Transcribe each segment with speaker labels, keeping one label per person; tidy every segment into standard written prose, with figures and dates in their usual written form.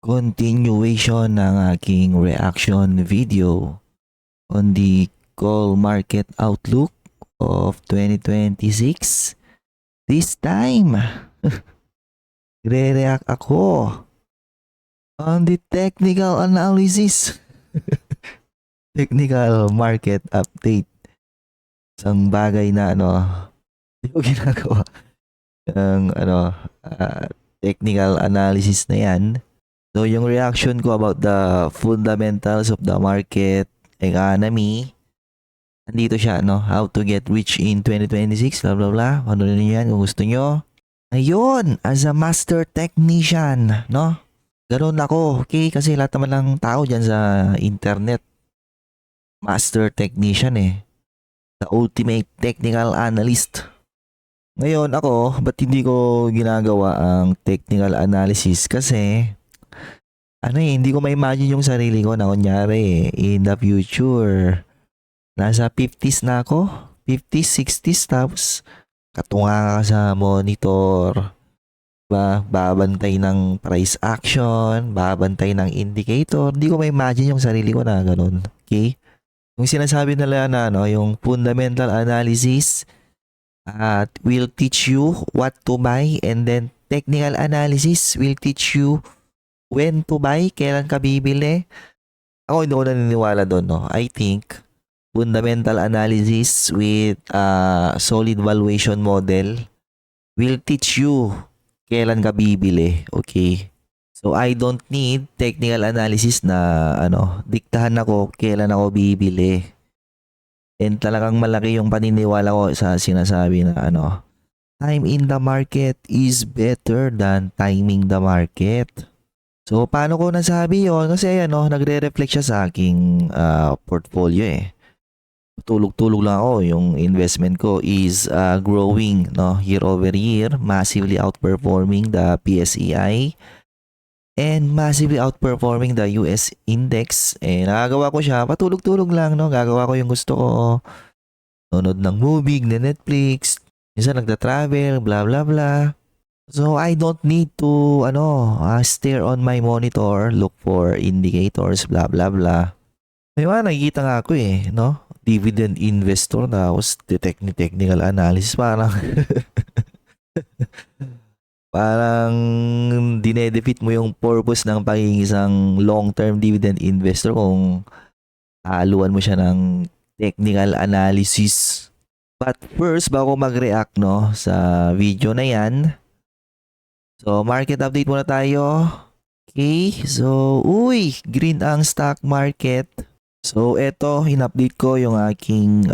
Speaker 1: continuation ng aking reaction video on the call market outlook of 2026. This time, re-react ako on the technical analysis. Technical market update. Isang bagay na hindi ko ginagawa ng technical analysis na yan. So, yung reaction ko about the fundamentals of the market economy, nandito siya, how to get rich in 2026, blah, blah, blah. Ano rin yan kung gusto nyo. Ayun, as a master technician, Ganun ako, okay? Kasi lahat naman ng tao dyan sa internet, master technician The ultimate technical analyst. Ngayon ako, ba't hindi ko ginagawa ang technical analysis? Kasi hindi ko ma-imagine yung sarili ko na kunyari in the future, nasa 50s na ako, 50s, 60s, tapos katunga ka sa monitor, babantay ng price action, babantay ng indicator. Hindi ko ma-imagine yung sarili ko na ganun. Okay? Yung sinasabi nila na yung fundamental analysis will teach you what to buy, and then technical analysis will teach you when to buy, kailan ka bibili. Ako hindi ko naniniwala doon, I think fundamental analysis with solid valuation model will teach you kailan ka bibili. Okay? So I don't need technical analysis na diktahan ako kailan ako bibili. And talagang malaki yung paniniwala ko sa sinasabi na time in the market is better than timing the market. So, paano ko nasabi yun? Kasi nagre-reflect siya sa aking portfolio Tulog-tulog lang ako. Yung investment ko is growing year over year, massively outperforming the PSEI and massively outperforming the US index. Nagagawa ko siya, patulog-tulog lang, Gagawa ko yung gusto ko. Nanonood ng movie, na Netflix, minsan nagta-travel, blah blah blah. So, I don't need to, stare on my monitor, look for indicators, blah, blah, blah. May mga nakikita nga ako dividend investor na tapos technical analysis. Parang, parang dinedefeat mo yung purpose ng pagiging isang long-term dividend investor kung haluan mo siya ng technical analysis. But first, bago mag-react sa video na yan, so, market update muna tayo. Okay. So, green ang stock market. So, eto, in-update ko yung aking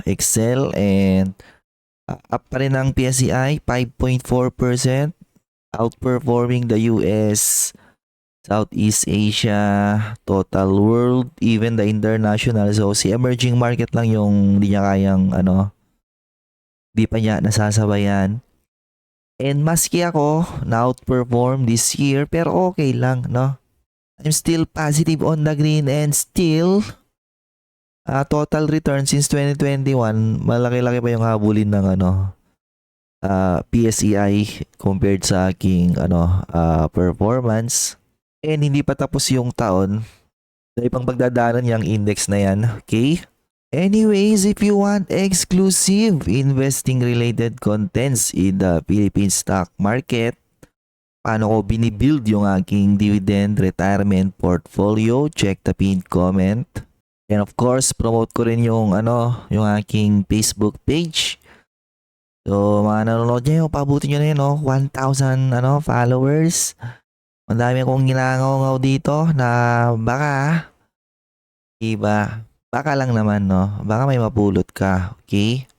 Speaker 1: Excel, and up pa rin ang PSEI, 5.4%. Outperforming the US, Southeast Asia, total world, even the international. So, si emerging market lang yung hindi niya kayang, di pa niya nasasabayan. And maski ako na-outperform this year, pero okay lang, I'm still positive on the green, and still total return since 2021, malaki-laki pa yung habulin ng PSEI compared sa aking performance. And hindi pa tapos yung taon. Dahil pang pagdadaanan yung index na yan, okay? Anyways, if you want exclusive investing related contents in the Philippine stock market, paano ko binibuild yung aking dividend retirement portfolio, check the pinned comment. And of course, promote ko rin yung yung aking Facebook page. So, mga nanonood nyo, pabuti nyo na yun, 1,000 followers. Madami akong ginangaw dito na baka, iba, baka lang naman, baka may mapulot ka, okay?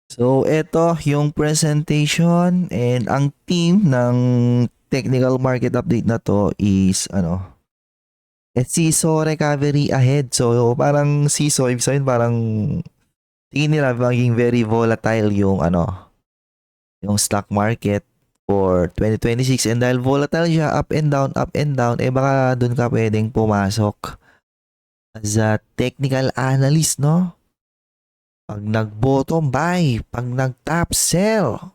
Speaker 1: So, eto yung presentation, and ang team ng technical market update na to is, CISO recovery ahead. So, parang CISO, ibig sabihin parang tingin nila maging very volatile yung, yung stock market for 2026. And dahil volatile siya, up and down, baka dun ka pwedeng pumasok as a technical analyst, Pag nag-bottom buy, pag nag-top sell,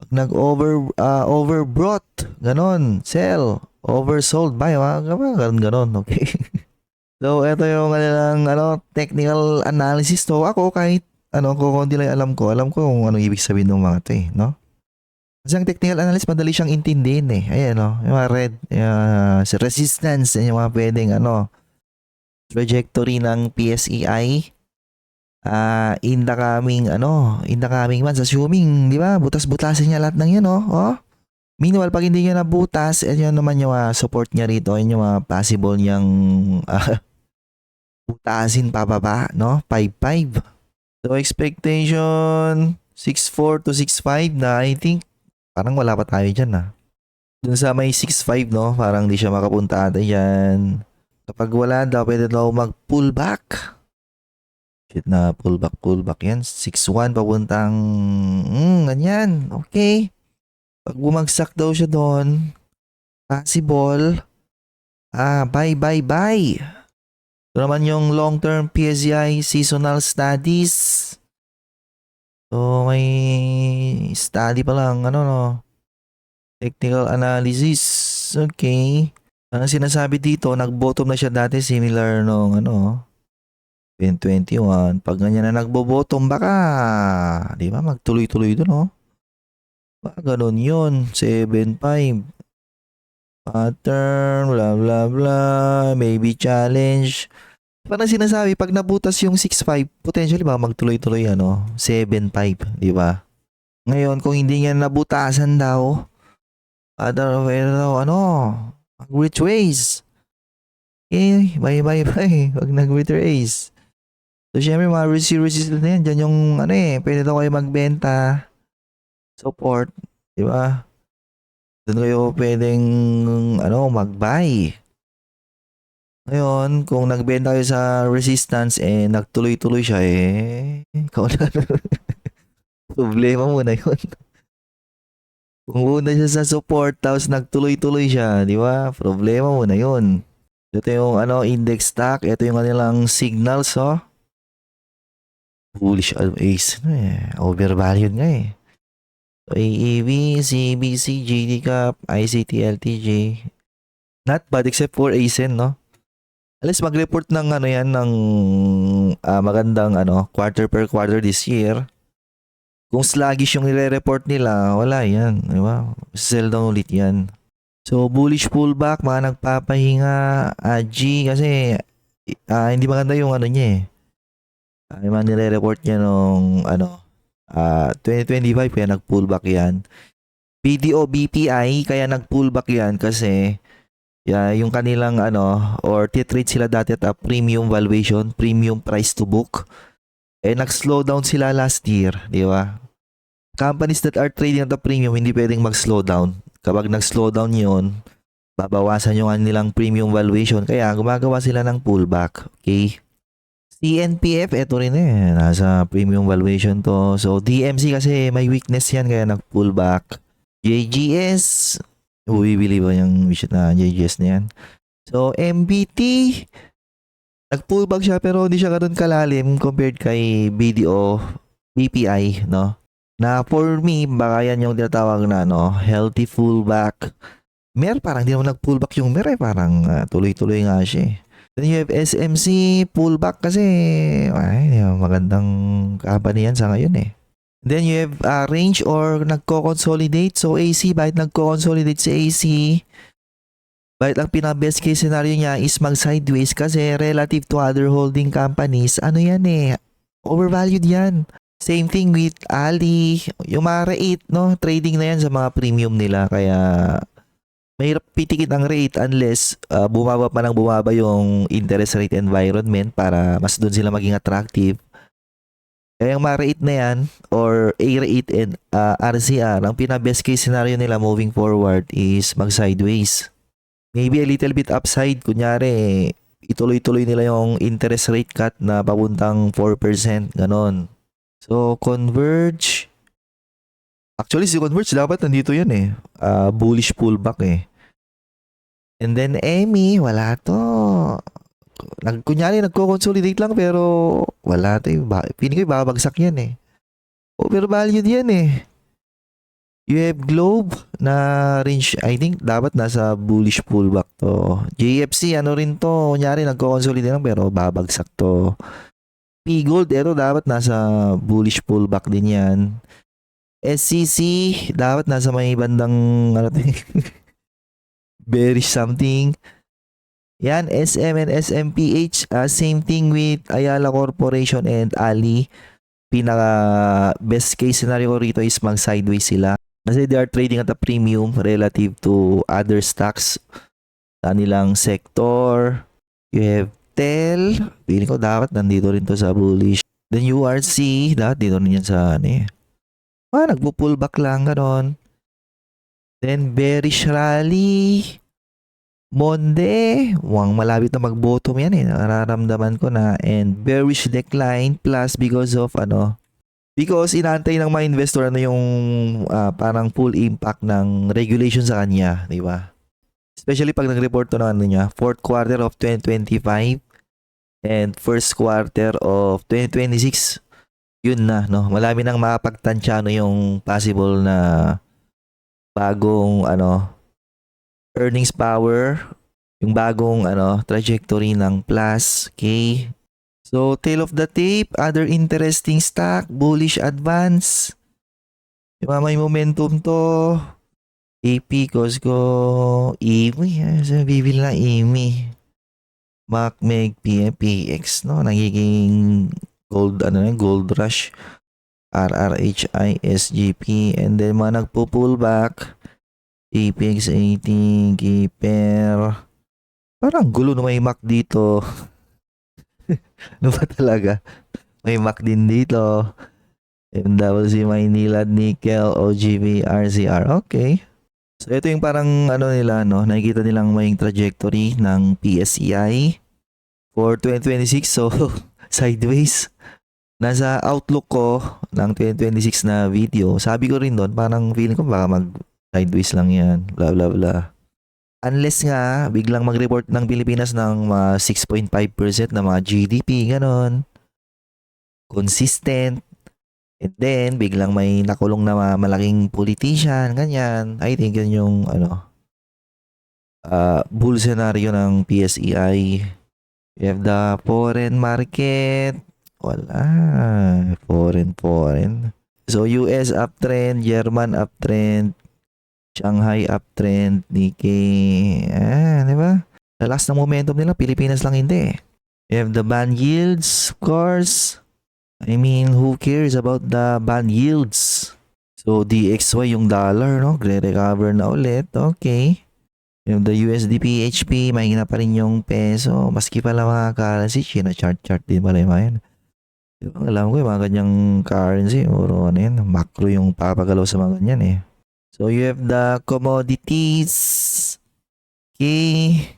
Speaker 1: pag nag-overbought, ganon, sell. oversold ba? Ganon, okay. So, ito yung kanilang technical analysis. So, ako kahit kung konti lang alam ko kung ano ibig sabihin ng mga ito no? Kasi ang technical analysis, madali siyang intindihin eh. Ayan, yung mga red, resistance, yung mga pwedeng trajectory ng PSEI in the coming months, assuming, di ba, butas-butasin niya lahat ng yan, oh. Meanwhile, pag hindi niya nabutas, yan naman yung support niya rito, yan yung possible niyang butasin pababa, no? 5.5. So, expectation 6.4 to 6.5 na I think parang wala pa tayo dyan, Dun sa may 6.5, no? Parang di siya makapunta ata yan. Kapag wala daw, pwede daw mag-pullback. Shit na, pullback yan. 6.1 papuntang, ganyan. Okay. Pag bumagsak daw siya doon, possible, buy. Ito naman yung long-term PSEI seasonal studies. So, may study pa lang, technical analysis. Okay. Ang sinasabi dito, nag-bottom na siya dati, similar nung 2021. Pag ganyan na nagbo-bottom, baka, di ba, magtuloy-tuloy doon, Baka ganun yun. 7.5. Pattern, blah, blah, blah. Maybe challenge. Parang sinasabi, pag nabutas yung 6.5, potentially ba magtuloy-tuloy 7.5, di ba? Ngayon, kung hindi niya nabutasan daw, mag-retrace. Okay, bye. Wag nag-retrace. So, syempre, mga resistance na yan. Diyan yung, pwede daw kayo magbenta. Support, di ba? Doon kayo pwedeng, mag-buy. Ngayon, kung nagbenta kayo sa resistance, nagtuloy-tuloy siya, ikaw na. Problema muna yun. Kung una siya sa support, tapos nagtuloy-tuloy siya, di ba? Problema muna yun. Ito yung, index stock. Ito yung kanilang signals, Bullish ace. Overvalued nga So, AEV, CBC, GD Cap, ICT, LTJ. Not bad except for ASEN, no? Alas mag-report ng ng magandang quarter per quarter this year. Kung sluggish yung nire-report nila, wala yan. Diba? Sell down ulit yan. So, bullish pullback, mga nagpapahinga, G, kasi hindi maganda yung niya yung mga nire-report niya nung 2025 kaya nag-pullback yan. BDO, BPI, kaya nag-pullback yan kasi yung kanilang or titrade sila dati at premium valuation, premium price to book. Nag-slow down sila last year, di ba? Companies that are trading at a premium, hindi pwedeng mag-slow down. Kapag nag-slow down yun, babawasan yung kanilang premium valuation. Kaya gumagawa sila ng pullback. Okay? CNPF, eto rin nasa premium valuation to. So, DMC kasi may weakness yan, kaya nag-pullback. JGS, bibili ba yung wish na JGS na yan? So, MBT, nag-pullback siya pero hindi siya ganoon kalalim compared kay BDO, BPI, no? Na for me, baka yan yung tinatawag na healthy pullback. Parang hindi naman nag-pullback yung parang tuloy-tuloy nga siya. Then you have SMC pullback kasi magandang company yan sa ngayon Then you have range or nagko-consolidate. So AC, bakit nagko-consolidate si AC? Bakit ang pinaka-best case scenario niya is mag-sideways kasi relative to other holding companies, overvalued yan. Same thing with Ali, yung mga rate, trading na yan sa mga premium nila. Kaya mahirap pitikit ang rate unless bumaba pa ng bumaba yung interest rate environment para mas doon sila maging attractive. Kaya yung mga rate na yan or A-rate and RCR, ang pinaka-best case scenario nila moving forward is mag-sideways. Maybe a little bit upside, kunyari ituloy-tuloy nila yung interest rate cut na papuntang 4%, ganon. So, Converge. Actually, si Converge dapat nandito yan bullish pullback And then, EMI, wala to. Kunyari, nagko-consolidate lang pero wala to. Piling ko babagsak yan Overvalued yan You have Globe na range, I think dapat nasa bullish pullback to. JFC, ano rin to, kunyari nagko-consolidate lang pero babagsak to. P-Gold, eto dapat nasa bullish pullback din yan. SCC, dapat nasa may bandang, ano to, bearish something. Yan, SM and SMPH, same thing with Ayala Corporation and Ali. Pinaka best case scenario ko rito is mag sideways sila. Kasi they are trading at a premium relative to other stocks sa nilang sector. You have Tel. Feeling ko dapat nandito rin to sa bullish. Then URC, dapat dito rin yan sa ano eh. Nagpo-pullback lang ganon. Then bearish rally. Monde, malapit na mag-bottom yan eh. Nararamdaman ko na. And bearish decline plus because of because inaantay ng mga investor yung parang full impact ng regulation sa kanya, di ba? Especially pag nag-report to ng niya, fourth quarter of 2025 and first quarter of 2026. Yun na, no? Malami nang makapagtansya yung possible na bagong earnings power, yung bagong trajectory ng plus, okay? So, tail of the tape, other interesting stock, bullish advance. May momentum to. AP, Costco, EMI. Bibili na EMI. MacMeg, PX, no? Nagiging gold, gold rush. RRHI, SGP. And then, mga nagpo-pullback. APX 18, Keeper. Parang gulo na may Mac dito. Ano ba talaga? May Mac din dito. MWC, Maynilad, Nickel, OGV, RCR. Okay. So, ito yung parang nila, nakikita nilang may trajectory ng PSEI for 2026. So, sideways. Nasa outlook ko ng 2026 na video. Sabi ko rin doon, parang feeling ko baka sideways lang yan. Blah, blah, blah. Unless nga, biglang mag-report ng Pilipinas ng 6.5% na mga GDP, ganon. Consistent. And then, biglang may nakulong na malaking politician, ganyan. I think yun yung, bull scenario ng PSEI. We have the foreign market. Wala. Foreign. So, US uptrend, German uptrend, Shanghai uptrend, Nikkei, di ba? Sa last ng momentum nila, Pilipinas lang hindi. You have the bond yields, of course. I mean, who cares about the bond yields? So, DXY yung dollar, no? Recover na ulit. Okay. You have the USD PHP, mahina pa rin yung peso. Maski pala mga currency, chart din pala yung mga yan. Diba, alam ko yung mga ganyang currency, or macro yung papagalaw sa mga ganyan eh. So, you have the commodities. Okay.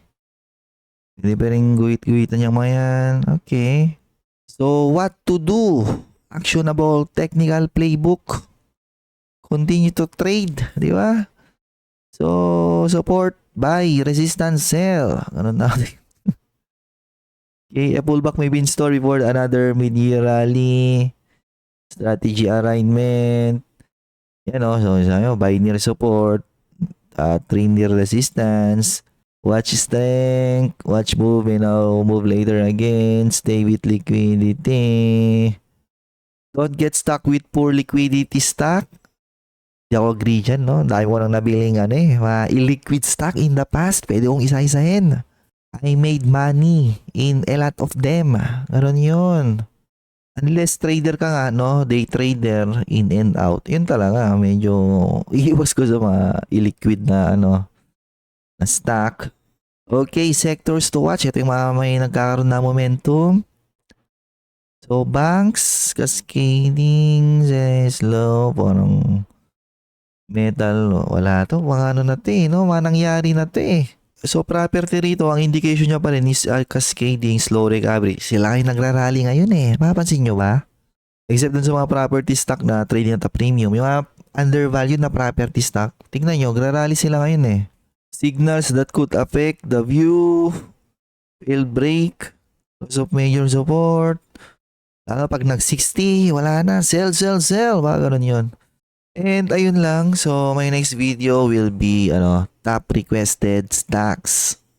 Speaker 1: Hindi pa rin guhit-guhitan yung mga yan. Okay. So, what to do? Actionable technical playbook. Continue to trade. Di ba? So, support, buy, resistance, sell. Ganun natin. Okay, a pullback may be in store before another mid-year rally. Strategy alignment. Yan so sabi mo, buy near support, trade near resistance, watch strength, watch move, move later again, stay with liquidity. Don't get stuck with poor liquidity stock. Di ako agree dyan, no? Dahil ko nang nabiling mga illiquid stock in the past, pwede kong isa-isahin. I made money in a lot of them. Ganon yun. Unless trader ka nga, day trader, in and out. Yun talaga, medyo iiwas ko sa mga illiquid na na stock. Okay, sectors to watch. Ito yung mga may nagkakaroon na momentum. So, banks, cascading, slow, parang metal, wala to. Mga na to mga nangyari na to So, property rito, ang indication niya pa rin is cascading, slow recovery. Sila kayo nagrarally ngayon Mapapansin nyo ba? Except dun sa mga property stock na trading at a premium. Yung mga undervalued na property stock, tingnan nyo, nagrarally sila ngayon Signals that could affect the view, fail break, loss of major support. Lalo pag nag-60, wala na, sell. Baka ganun yun. And ayun lang. So, my next video will be, top requested stacks